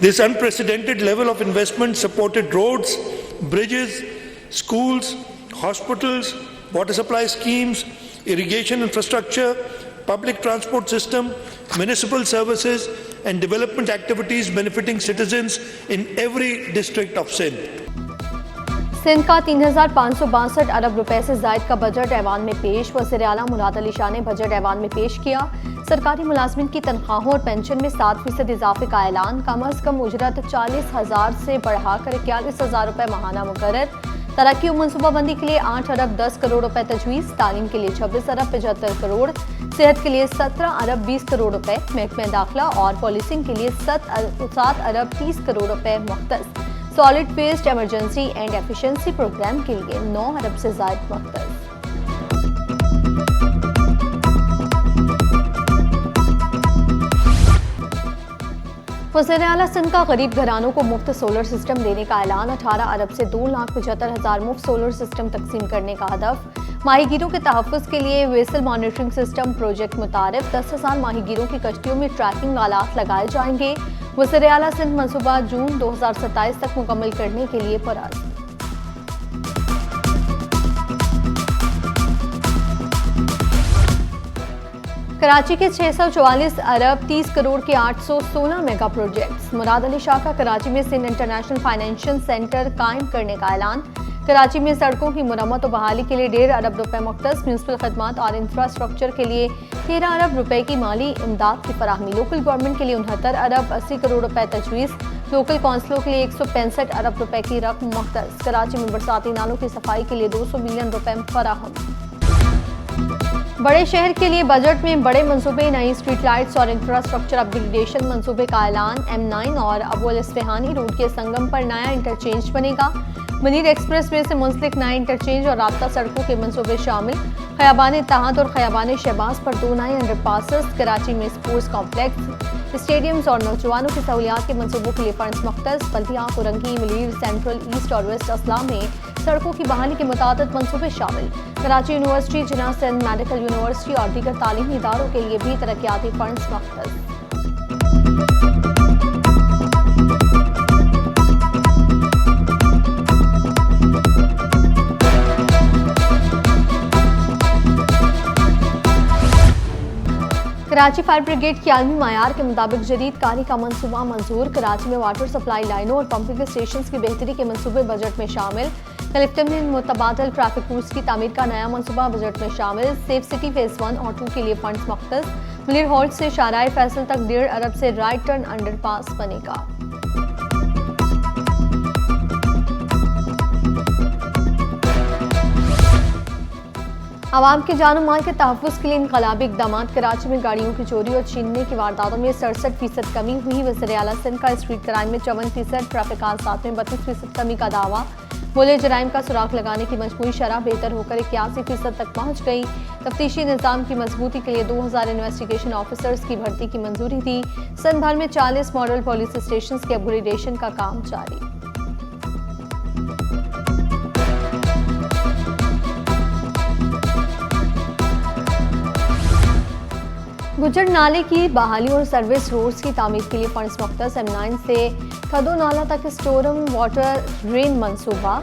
This unprecedented level of investment supported roads, bridges, schools, hospitals, water supply schemes, irrigation infrastructure, public transport system, municipal services and development activities benefiting citizens in every district of Sindh. Sindh का 3,562 अरब रुपए से जायद का budget ऐवान में पेश। वज़ीर आला मुराद अली शाह ने बजट ऐवान में पेश किया। सरकारी मुलाजमिन की तनख्वाहों और पेंशन में 7% इजाफे का ऐलान। कम अज कम उजरत 40,000 से बढ़ाकर 41,000 रुपए माहाना मुकर्रर। तरक्की और मनसूबाबंदी के लिए 8 अरब 10 करोड़ रुपए तजवीज़। तालीम के लिए 26 अरब 75 करोड़। सेहत के लिए 17 अरब 20 करोड़ रुपए। महकमे दाखिला और पॉलिसिंग के लिए 7 अरब 30 करोड़ रुपए मुख्तस। Solid waste emergency and efficiency programme के लिए 9 अरब से ज़ायद मुख्तस। वज़ीर आला सिंध का गरीब घरानों को मुफ्त सोलर सिस्टम देने का ऐलान। 18 अरब से 2,75,000 मुफ्त सोलर सिस्टम तकसीम करने का हदफ। माहीगीरों के तहफ़्फ़ुज़ के लिए वेसल मॉनिटरिंग सिस्टम प्रोजेक्ट मुतारिफ। 10,000 माहीगीरों की कश्तियों में ट्रैकिंग आलात लगाए जाएंगे। वज़ीर आला सिंध मनसूबा जून 2027 तक मुकम्मल करने के लिए पुरअज़्म। कराची के 644 अरब 30 करोड़ के 816 मेगा प्रोजेक्ट्स। मुराद अली शाह का कराची में सिंध इंटरनेशनल फाइनेंशियल सेंटर कायम करने का ऐलान। कराची में सड़कों की मुरम्मत और बहाली के लिए 1.5 अरब रुपए मुख्तस। म्यूनसिपल खदमात और इंफ्रास्ट्रक्चर के लिए 13 अरब रुपए की माली इमदाद की फराहमी। लोकल गवर्नमेंट के लिए 69 अरब 80 करोड़ रुपए तजवीज़। लोकल कौंसलों के लिए 165 अरब रुपए की रकम मुख्तस। कराची में बरसाती नालों की सफाई के लिए 200 मिलियन रुपए फराहम। बड़े शहर के लिए बजट में बड़े मंसूबे। नई स्ट्रीट लाइट्स और इंफ्रास्ट्रक्चर अपग्रेडेशन मंसूबे का ऐलान। M9 और अबुल इस्फहानी रोड के संगम पर नया इंटरचेंज बनेगा। मुनीर एक्सप्रेस वे से मुंसलिक नए इंटरचेंज और राब्ता सड़कों के मंसूबे शामिल। खयाबान इत्तेहाद और खयाबान शहबाज पर 2 नए अंडरपासेस। कराची में स्पोर्ट्स कॉम्प्लेक्स, स्टेडियम्स और नौजवानों की सहूलियात के मंसूबों के लिए फंड्स मुख्तस। बल्दिया, कुरंगी, मुलीर, सेंट्रल, ईस्ट और वेस्ट असला में सड़कों की बहाली के मुताबिक मंसूबे शामिल। कराची यूनिवर्सिटी, जिन्ना सिंध मेडिकल यूनिवर्सिटी और दीगर तालीमी इदारों के लिए भी तरक्याती फंड्स मुख्तस। कराची फायर ब्रिगेड की आलमी मायार के मुताबिक जदीद कारी का मंसूबा मंजूर। कराची में वाटर सप्लाई लाइनों और पंपिंग स्टेशन की बेहतरी के मंसूबे बजट में शामिल। कलेक्टर ने मुतबादल ट्रैफिक रूट्स की तामीर का नया मंसूबा बजट में शामिल। सेफ सिटी फेज 1 और 2 के लिए फंड्स मुख्तस। मुनीर हॉल्ट से शाहराह फैसल तक 1.5 अरब से राइट टर्न अंडरपास बनेगा। आवाम के जान माल के तहफ़्फ़ुज़ के लिए इनकलाबी इक़दाम। कराची में गाड़ियों की चोरी और छीनने की वारदातों में 67% कमी हुई। वज़ीर आला सिंध का स्ट्रीट क्राइम में 54%, ट्रैफिक हादसात में 32% कमी का दावा। बोले जराइम का सुराग लगाने की मजमूई शरह बेहतर होकर 81% तक पहुँच गई। तफ्तीशी निज़ाम की मजबूती के लिए 2000 इन्वेस्टिगेशन ऑफिसर्स की भर्ती की मंजूरी दी। सिंध भर में 40 मॉडल पुलिस स्टेशन के अपग्रेडेशन का काम जारी। गुजर नाले की बहाली और सर्विस रोड्स की तामीर के लिए फंड्स मुख्तस। M9 से खदो नाला तक स्टोरम वाटर ड्रेन मंसूबा।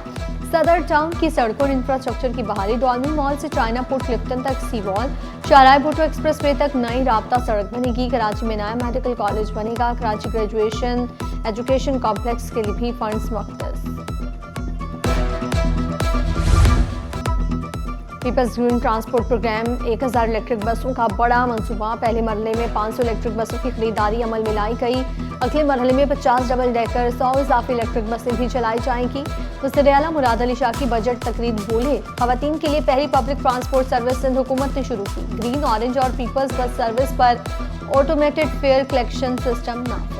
सदर टाउन की सड़कों और इंफ्रास्ट्रक्चर की बहाली। डॉल्मिन मॉल से चाइना पोर्ट क्लिफ्टन तक सी वॉल। शाहराह भुट्टो एक्सप्रेस वे तक नई राब्ता सड़क बनेगी। कराची में नया मेडिकल कॉलेज बनेगा। कराची ग्रेजुएशन एजुकेशन कॉम्प्लेक्स के लिए भी फंड्स मुख्तस। People's Green Transport programme 1000 electric बसों का बड़ा मंसूबा। पहले मरहले में 500 इलेक्ट्रिक बसों की खरीदारी अमल में लाई गई। अगले मरहले में 50 डबल डेकर 100 इजाफी इलेक्ट्रिक बसें भी चलाई जाएंगी। वज़ीर आला मुराद अली शाह की बजट तकरीर बोले खवातीन के लिए पहली पब्लिक ट्रांसपोर्ट सर्विस सिंध हुकूमत ने शुरू की। ग्रीन, ऑरेंज और पीपल्स बस सर्विस पर ऑटोमेटेड फेयर कलेक्शन सिस्टम नाफिज।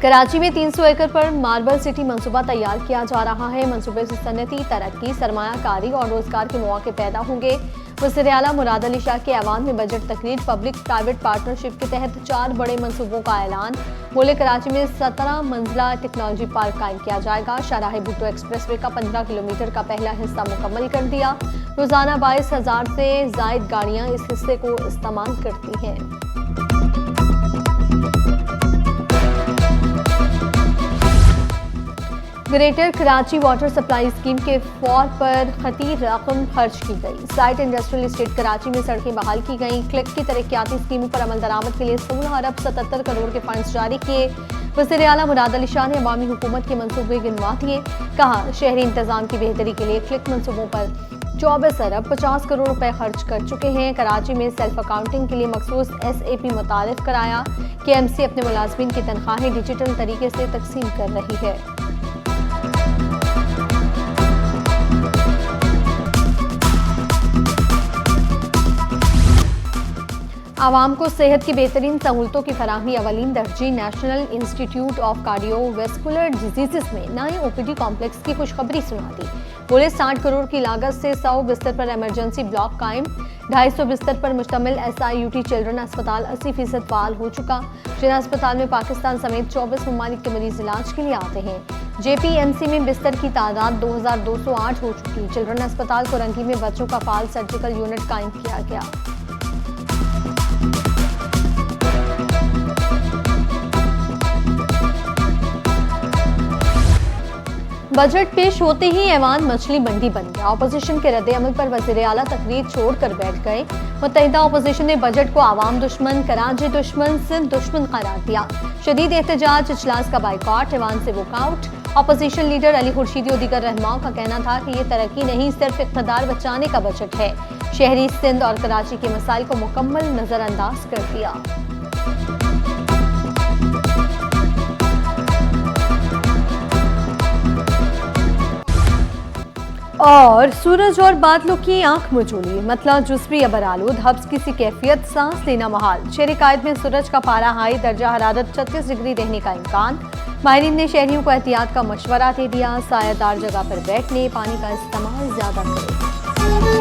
कराची में 300 एकड़ पर मार्बल सिटी मंसूबा तैयार किया जा रहा है। मंसूबे से सनती तरक्की, सरमायाकारी और रोजगार के मौके पैदा होंगे। वज़ीर आला मुराद अली शाह के ऐवान में बजट तकरीर, पब्लिक प्राइवेट पार्टनरशिप के तहत 4 बड़े मंसूबों का ऐलान। बोले कराची में 17 मंजिला टेक्नोलॉजी पार्क कायम किया जाएगा। शाहराह भुट्टो एक्सप्रेसवे का 15 किलोमीटर का पहला हिस्सा मुकम्मल कर दिया। रोजाना 22,000 से जायद गाड़ियां इस हिस्से को इस्तेमाल करती हैं। Greater Karachi water supply scheme के फौर पर खतीर रकम खर्च की गई। साइट इंडस्ट्रियल इस्टेट कराची में सड़कें बहाल की गई। क्लिक की तरक्याती स्कीमों पर अमल दरामद के लिए 16 अरब 77 करोड़ के फंड्स जारी किए। वज़ीर आला मुराद अली शाह ने अवामी हुकूमत के मंसूबे गिनवा दिए। कहा, शहरी इंतजाम की बेहतरी के लिए क्लिक मंसूबों पर 24 अरब 50 करोड़ रुपए खर्च कर चुके हैं। कराची में सेल्फ अकाउंटिंग के लिए मखसूस SAP मुतारिफ कराया। KMC अपने मुलाजमीन की तनख्वाहें डिजिटल तरीके से तकसीम कर रही है। आवाम को सेहत की बेहतरीन सहूलतों की फराहमी अवलीन दर्जी। National institute of cardiovascular diseases में नए OPD कॉम्प्लेक्स की खुशखबरी सुना दी। बोले 60 करोड़ की लागत से 100 बिस्तर पर इमरजेंसी ब्लॉक कायम। 250 बिस्तर पर मुश्तमिल SIUT चिल्ड्रन अस्पताल 80% फाल हो चुका। जिन अस्पताल में पाकिस्तान समेत 24 ममालिक के मरीज इलाज के लिए आते हैं। JPMC में बिस्तर की तादाद 2208 हो चुकी। चिल्ड्रन अस्पताल कोरंगी में बच्चों का फाल सर्जिकल यूनिट कायम किया गया। बजट पेश होते ही ऐवान मछली मंडी बन गया। अपोजिशन के रद्द अमल पर वज़ीर आला तकरीर छोड़कर बैठ गए। मुत्तहिदा अपोजिशन ने बजट को आवाम दुश्मन, कराची दुश्मन, सिंध दुश्मन करार दिया। शदीद एहतजाज, इजलास का बाइकआउट, ऐवान से walkout. Opposition leader Ali Khurshidi और दीगर रहनुमाओं का कहना था कि ये तरक्की नहीं, सिर्फ इक़्तिदार बचाने का बजट है। शहरी सिंध और कराची के मसाइल को मुकम्मल नजरअंदाज कर दिया। और सूरज और बादलों की आंख मचोली, मतलब जुस्वी अबर आलूद, हब्स की सी कैफियत, सांस लेना महाल। शहरी कायद में सूरज का पारा हाई, दर्जा हरारत 36 डिग्री रहने का इम्कान। माहिरीन ने शहरियों को एहतियात का मशवरा दे दिया। सायादार जगह पर बैठने, पानी का इस्तेमाल ज्यादा करें।